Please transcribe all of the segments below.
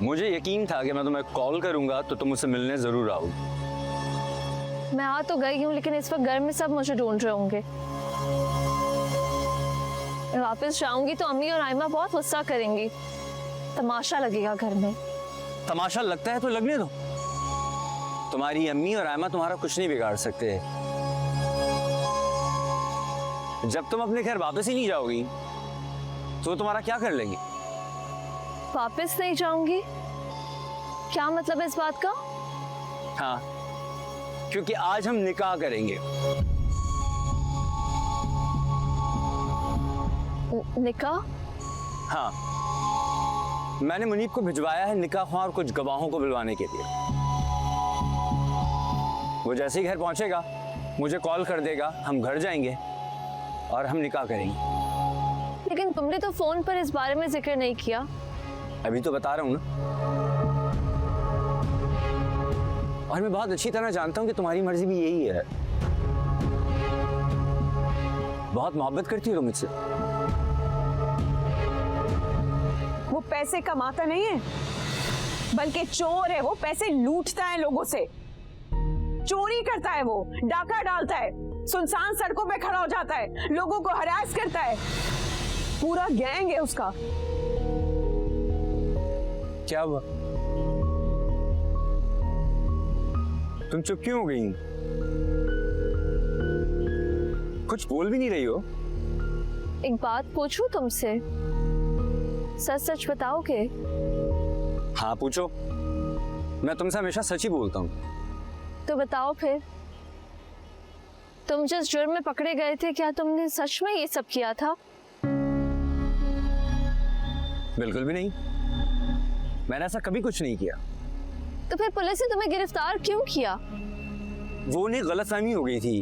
मुझे यकीन था कि मैं तुम्हें कॉल करूंगा तो तुम मुझसे मिलने जरूर आओ। मैं आ तो गई हूँ, लेकिन इस वक्त घर में सब मुझे ढूंढ रहे होंगे। मैं वापस जाऊंगी तो अम्मी और आयमा बहुत गुस्सा करेंगी, तमाशा लगेगा घर में। तमाशा लगता है तो लगने दो। तुम्हारी अम्मी और आयमा तुम्हारा कुछ नहीं बिगाड़ सकते। जब तुम अपने घर वापस ही नहीं जाओगी तो तुम्हारा क्या कर लेंगे? वापस नहीं जाऊंगी? क्या मतलब है इस बात का? हाँ, क्योंकि आज हम निकाह करेंगे। निकाह? हाँ, मैंने मुनीब को भिजवाया है निकाह ख्वाह और कुछ गवाहों को बुलवाने के लिए। वो जैसे ही घर पहुंचेगा मुझे कॉल कर देगा, हम घर जाएंगे और हम निकाह करेंगे। लेकिन तुमने तो फोन पर इस बारे में जिक्र नहीं किया। अभी तो बता रहा हूं ना। और मैं बहुत अच्छी तरह जानता हूं कि तुम्हारी मर्जी भी यही है। बहुत मोहब्बत करती हो मुझसे। वो पैसे कमाता नहीं है, बल्कि चोर है। वो पैसे लूटता है लोगों से, चोरी करता है, वो डाका डालता है, सुनसान सड़कों पे खड़ा हो जाता है, लोगों को हरास करता है। पूरा गैंग है उसका। क्या हुआ? तुम चुप क्यों हो गई? कुछ बोल भी नहीं रही हो। एक बात पूछूं तुमसे, सच सच बताओगे? हाँ पूछो, मैं तुमसे हमेशा सच ही बोलता हूँ। तो बताओ फिर, तुम जिस जुर्म में पकड़े गए थे, क्या तुमने सच में ये सब किया था? बिल्कुल भी नहीं, मैंने ऐसा कभी कुछ नहीं किया। तो फिर पुलिस ने तुम्हें गिरफ्तार क्यों किया? वो उन्हें गलतफहमी हो गई थी,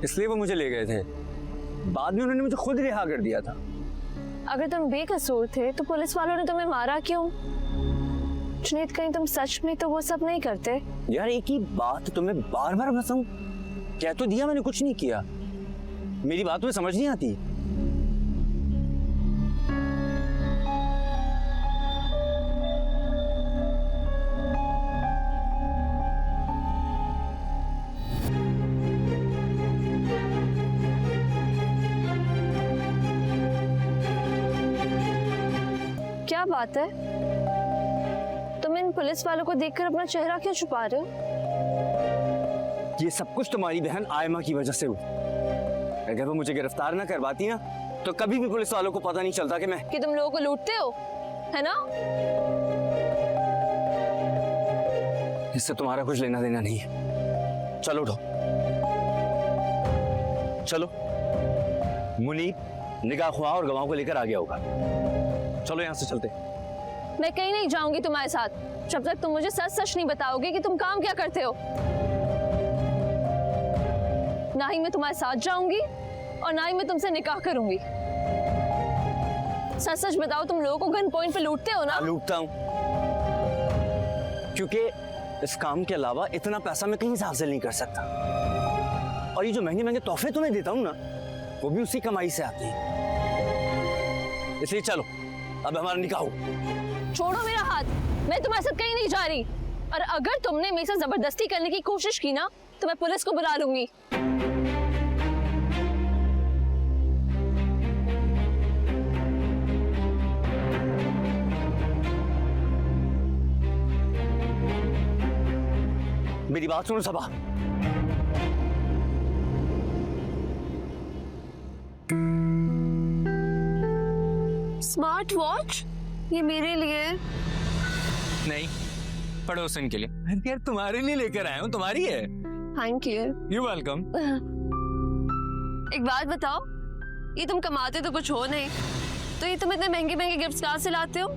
इसलिए वो मुझे ले गए थे। बाद में उन्होंने मुझे खुद रिहा कर दिया था। अगर तुम बेकसूर थे तो पुलिस वालों ने तुम्हें मारा क्यों? जुनैद, कहीं तुम सच में तो वो सब नहीं करते? यार एक ही बात तुम्हें बार बार बताऊं? कह तो दिया मैंने कुछ नहीं किया। मेरी बात तुम्हें समझ नहीं आती? क्या बात है, तुम इन पुलिस वालों को देखकर अपना चेहरा क्यों छुपा रहे हो? ये सब कुछ तुम्हारी बहन आयमा की वजह से हुआ। अगर वो मुझे गिरफ्तार ना करवाती ना तो कभी भी पुलिस वालों को पता नहीं चलता कि तुम लोगों को लूटते हो, है ना? इससे तुम्हारा कुछ लेना देना नहीं है। चलो उठो, चलो। मुनीब निकाह ख्वाह और गवाहों को लेकर आ गया होगा। चलो यहां से चलते। मैं कहीं नहीं जाऊंगी तुम्हारे साथ जब तक तुम मुझे सच सच नहीं बताओगे कि तुम काम क्या करते हो। ना ही मैं तुम्हारे साथ जाऊंगी और ना ही मैं तुमसे निकाह करूंगी। सच सच बताओ, तुम लोगों को गन पॉइंट पे लूटते हो ना? लूटता हूं, क्योंकि इस काम के अलावा इतना पैसा मैं कहीं से हासिल नहीं कर सकता। और ये जो महंगे महंगे तोहफे तुम्हें देता हूं ना, वो भी उसी कमाई से आती है। इसलिए चलो, अब हमारा निकाह हो। छोड़ो मेरा हाथ, मैं तुम्हारे साथ कहीं नहीं जा रही। और अगर तुमने मेरे साथ जबरदस्ती करने की कोशिश की ना तो मैं पुलिस को बुला लूंगी। मेरी बात सुनो सबा। Smart watch? ये मेरे लिए? नहीं, पड़ोसन के लिए। यार तुम्हारे लिए लेकर आया हूँ, तुम्हारी है। Thank you. You welcome. एक बात बताओ, ये तुम कमाते तो कुछ हो नहीं, तो ये तुम इतने महंगे महंगे गिफ्ट्स कहाँ से लाते हो?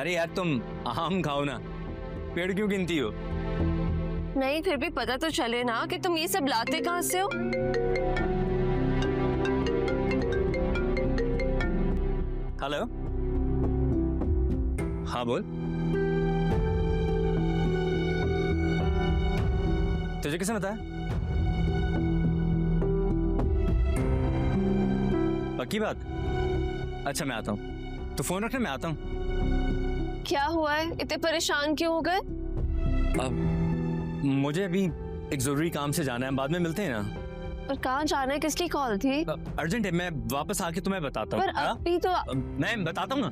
अरे यार तुम आम खाओ ना, पेड़ क्यों गिनती हो? नहीं, फिर भी पता तो चले ना कि तुम ये सब लाते कहाँ से हो। हेलो, हाँ बोल। तुझे किसने बताया? पक्की बात? अच्छा मैं आता हूँ, तो फोन रखने मैं आता हूँ। क्या हुआ है, इतने परेशान क्यों हो गए? मुझे अभी एक जरूरी काम से जाना है, बाद में मिलते हैं ना। और कहाँ जाना है, किसकी कॉल थी? अर्जेंट है, मैं वापस आके तुम्हें बताता हूँ। पर अभी तो मैं बताता हूँ ना।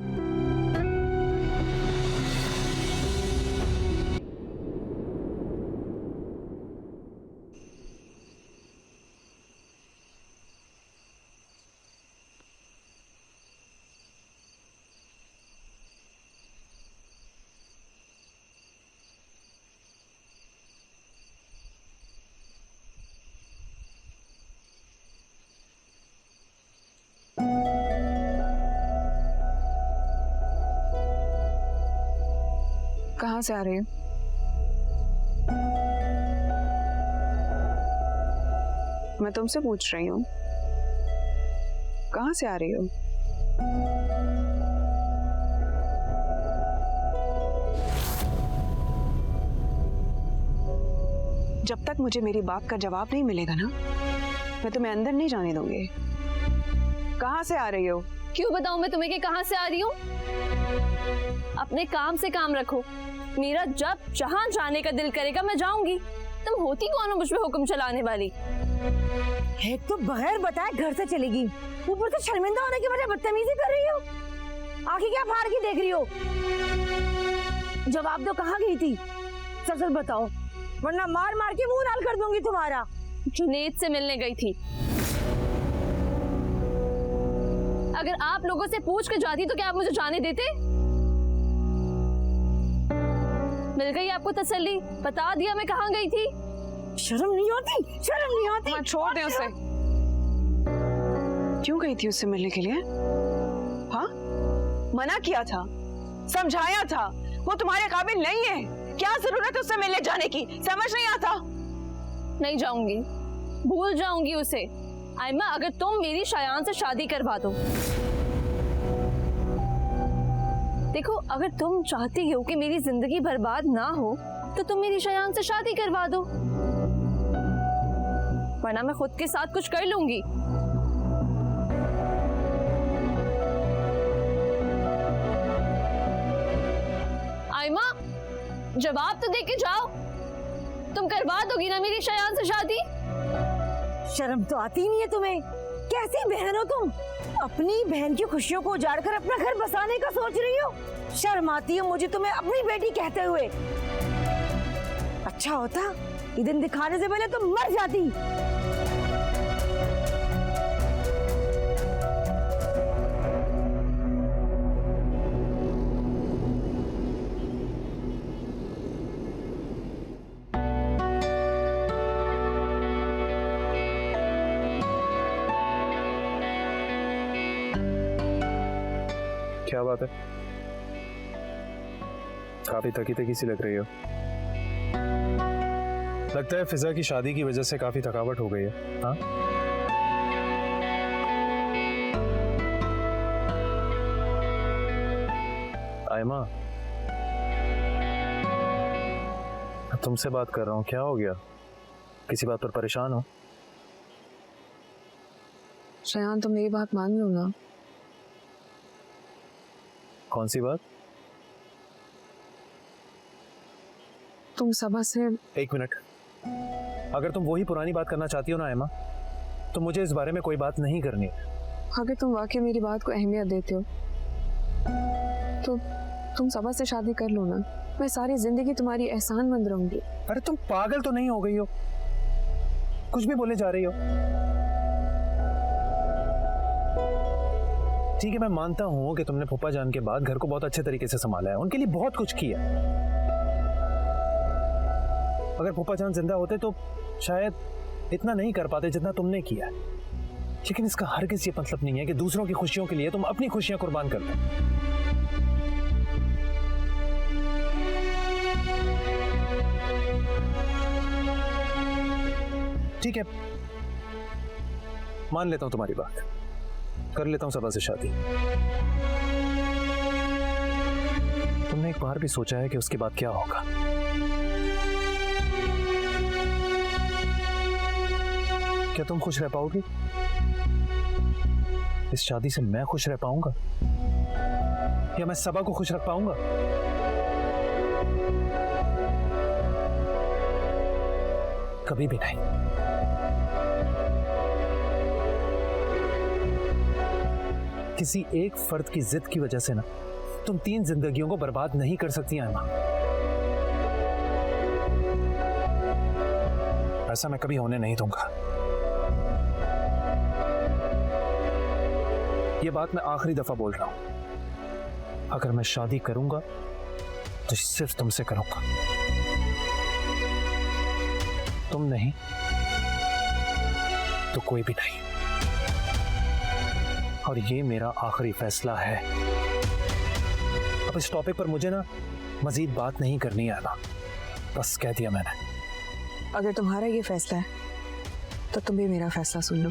कहाँ से आ रही हो? मैं तुमसे पूछ रही हूँ, कहाँ से आ रही हो? जब तक मुझे मेरी बात का जवाब नहीं मिलेगा ना, मैं तुम्हें अंदर नहीं जाने दूंगी। कहाँ से आ रही हो? क्यों बताऊं मैं तुम्हें कि कहाँ से आ रही हूँ? अपने काम से काम रखो। मेरा जब जहां जाने का दिल करेगा मैं जाऊंगी। तुम होती कौन हो मुझ पे हुक्म चलाने वाली? एक तो बगैर बताए घर से चलेगी, ऊपर से शर्मिंदा होने की वजह बदतमीजी कर रही हो। आंखें क्या फाड़ के देख रही हो? जवाब दो, कहाँ गई थी? सच सच बताओ, वरना मार मार के मुंह लाल कर दूंगी तुम्हारा। जुनेद से मिलने गई थी। अगर आप लोगों से पूछ के जाती तो क्या आप मुझे जाने देते? मिल गई आपको तसल्ली? बता दिया मैं कहाँ गई थी। शर्म नहीं होती? शर्म नहीं होती? हाँ, छोड़ दे उसे। क्यों गई थी उससे मिलने के लिए? हाँ, मना किया था, समझाया था, वो तुम्हारे काबिल नहीं है। क्या जरूरत है उससे मिलने जाने की? समझ नहीं आता। नहीं जाऊंगी, भूल जाऊंगी उसे। आयमा, अगर तुम मेरी शायान से शादी करवा दो, देखो अगर तुम चाहती हो कि मेरी जिंदगी बर्बाद ना हो तो तुम मेरी शायान से शादी करवा दो, वरना मैं खुद के साथ कुछ कर लूंगी। आयमा, जवाब तो दे के जाओ। तुम करवा दोगी ना मेरी शायान से शादी? शर्म तो आती नहीं है तुम्हें? कैसी बहन हो तुम? अपनी बहन की खुशियों को उजाड़ कर अपना घर बसाने का सोच रही हो? शर्म आती है मुझे तुम्हें अपनी बेटी कहते हुए। अच्छा होता ये दिन दिखाने से पहले तुम मर जाती। क्या बात है? काफी थकी थकी सी लग रही हो। लगता है फिजा की शादी की वजह से काफी थकावट हो गई है। हाँ, आयमा, तुमसे बात कर रहा हूँ, क्या हो गया? किसी बात पर परेशान हो? शायान, तुम मेरी बात मान लो ना। कौन सी बात? तुम सबा से। एक मिनट, अगर तुम वही पुरानी बात करना चाहती हो ना आयमा, तो मुझे इस बारे में कोई बात नहीं करनी। अगर तुम वाकई मेरी बात को अहमियत देते हो तो तुम सबा से शादी कर लो ना। मैं सारी जिंदगी तुम्हारी एहसानमंद रहूंगी। अरे तुम पागल तो नहीं हो गई हो? कुछ भी बोले जा रही हो। ठीक है, मैं मानता हूं कि तुमने फूफा जान के बाद घर को बहुत अच्छे तरीके से संभाला है, उनके लिए बहुत कुछ किया। अगर फूफा जान जिंदा होते तो शायद इतना नहीं कर पाते जितना तुमने किया। लेकिन इसका हरगिज़ ये मतलब नहीं है कि दूसरों की खुशियों के लिए तुम अपनी खुशियां कुर्बान कर दो। ठीक है, मान लेता हूं तुम्हारी बात, कर लेता हूं सबा से शादी। तुमने एक बार भी सोचा है कि उसके बाद क्या होगा? क्या तुम खुश रह पाओगी? इस शादी से मैं खुश रह पाऊंगा? या मैं सबा को खुश रख पाऊंगा? कभी भी नहीं। किसी एक फर्द की जिद की वजह से ना तुम 3 जिंदगियों को बर्बाद नहीं कर सकती आयमा। ऐसा मैं कभी होने नहीं दूंगा। ये बात मैं आखिरी दफा बोल रहा हूं, अगर मैं शादी करूंगा तो सिर्फ तुमसे करूंगा, तुम नहीं तो कोई भी नहीं। और ये मेरा आखिरी फैसला है। अब इस टॉपिक पर मुझे ना मजीद बात नहीं करनी है ना, बस कह दिया मैंने। अगर तुम्हारा ये फैसला है तो तुम भी मेरा फैसला सुन लो।